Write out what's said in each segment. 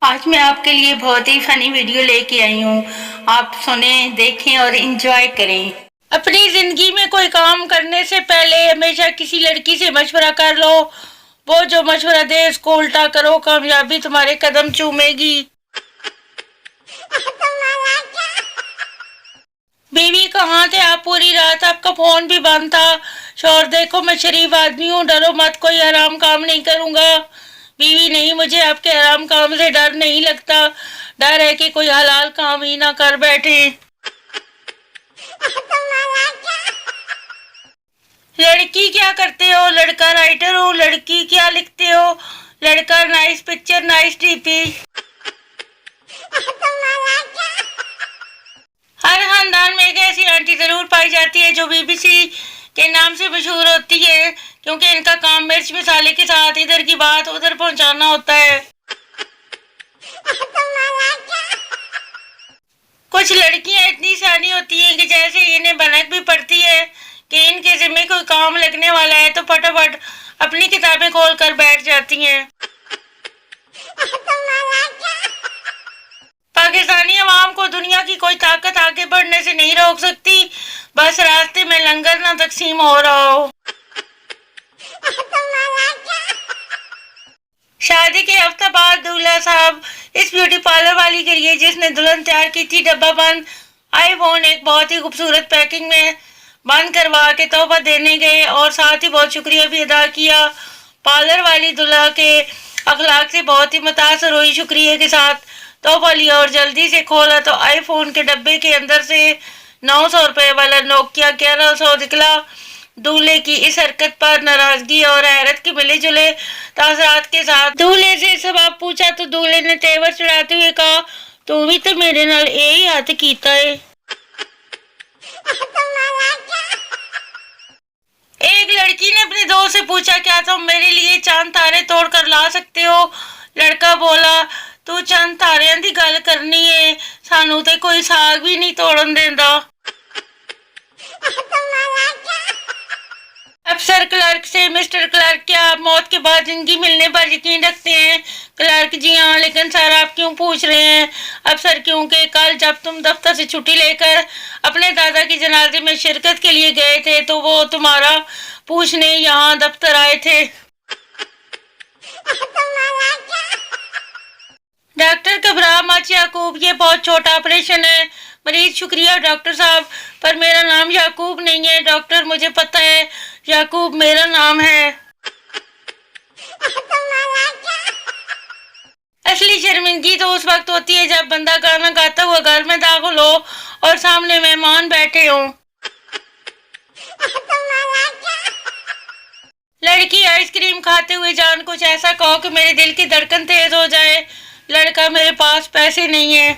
आज मैं आपके लिए बहुत ही फनी वीडियो लेके आई हूँ। आप सुने, देखें और एंजॉय करें। अपनी जिंदगी में कोई काम करने से पहले हमेशा किसी लड़की से मशवरा कर लो। वो जो मशवरा दे उसको उल्टा करो, कामयाबी तुम्हारे कदम चूमेगी। बीवी कहाँ थे आप पूरी रात? आपका फोन भी बंद था। शौहर देखो मैं शरीफ आदमी हूँ, डरो मत, कोई हराम काम नहीं करूँगा। बीवी नहीं, मुझे आपके हराम काम से डर नहीं लगता। डर है कि कोई हलाल काम ही ना कर बैठे। लड़की क्या करते हो? लड़का राइटर हो। लड़की क्या लिखते हो? लड़का नाइस पिक्चर नाइस डीपी। हर खानदान में एक ऐसी आंटी जरूर पाई जाती है जो बीबीसी के नाम से मशहूर होती है, क्योंकि इनका काम मिर्च मसाले के साथ इधर की बात उधर पहुंचाना होता है। कुछ लड़कियां इतनी सियानी होती हैं कि जैसे इन्हें भनक भी पड़ती है कि इनके जिम्मे कोई काम लगने वाला है तो फटाफट अपनी किताबें खोल कर बैठ जाती हैं। पाकिस्तानी अवाम को दुनिया की कोई ताकत आगे बढ़ने से नहीं रोक सकती, बस रास्ते में लंगर ना तकसीम हो रहा हो। शादी के हफ्ते बाद दूल्हा साहब इस ब्यूटी पार्लर वाली के लिए जिसने दुल्हन तैयार की थी डब्बा बंद आईफोन एक बहुत ही खूबसूरत पैकिंग में बंद करवा के तोहफा देने गए और साथ ही बहुत शुक्रिया भी अदा किया। पार्लर वाली दुल्हा के अखलाक से बहुत ही मुतासर हुई, शुक्रिया के साथ तोहफा लिया और जल्दी से खोला तो आईफोन के डब्बे के अंदर से 900 रुपए वाला नोकिया 1100 निकला। दूल्हे की इस हरकत पर नाराजगी और हैरत के मिले जुले तासरात के साथ दूल्हे से सवाब पूछा तो दूल्हे ने तेवर चढ़ाते हुए कहा, तू भी तो मेरे नाल यही हथ कीता है। एक लड़की ने अपने दोस्त से पूछा, क्या तुम मेरे लिए चांद तारे तोड़ कर ला सकते हो? लड़का बोला, तू चंद तारियां दी गल करनी है, सानू ते कोई साग भी नहीं तोड़न देंदा। अफसर क्लर्क से, मिस्टर क्लर्क, क्या आप मौत के बाद जिंदगी मिलने पर यकीन रखते हैं? क्लर्क, जी हाँ, लेकिन सर आप क्यों पूछ रहे हैं? अफसर, क्योंकि कल जब तुम दफ्तर से छुट्टी लेकर अपने दादा की जनाजे में शिरकत के लिए गए थे तो वो तुम्हारा पूछने यहाँ दफ्तर आए थे। डॉक्टर घबरा मत याकूब, ये बहुत छोटा ऑपरेशन है। मरीज, शुक्रिया डॉक्टर साहब, पर मेरा नाम याकूब नहीं है। डॉक्टर, मुझे पता है, याकूब मेरा नाम है। असली शर्मिंदगी तो उस वक्त होती है जब बंदा गाना गाता हुआ घर में दाखिल हो और सामने मेहमान बैठे हों। लड़की, आइसक्रीम खाते हुए जान कुछ ऐसा कहो कि मेरे दिल की धड़कन तेज हो जाए। लड़का, मेरे पास पैसे नहीं है।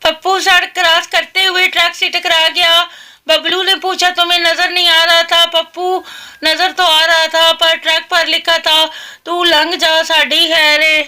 पप्पू सड़क क्रॉस करते हुए ट्रक से टकरा गया। बबलू ने पूछा, तुम्हें नजर नहीं आ रहा था? पप्पू, नजर तो आ रहा था पर ट्रक पर लिखा था तू लंघ जा साडी खैर है।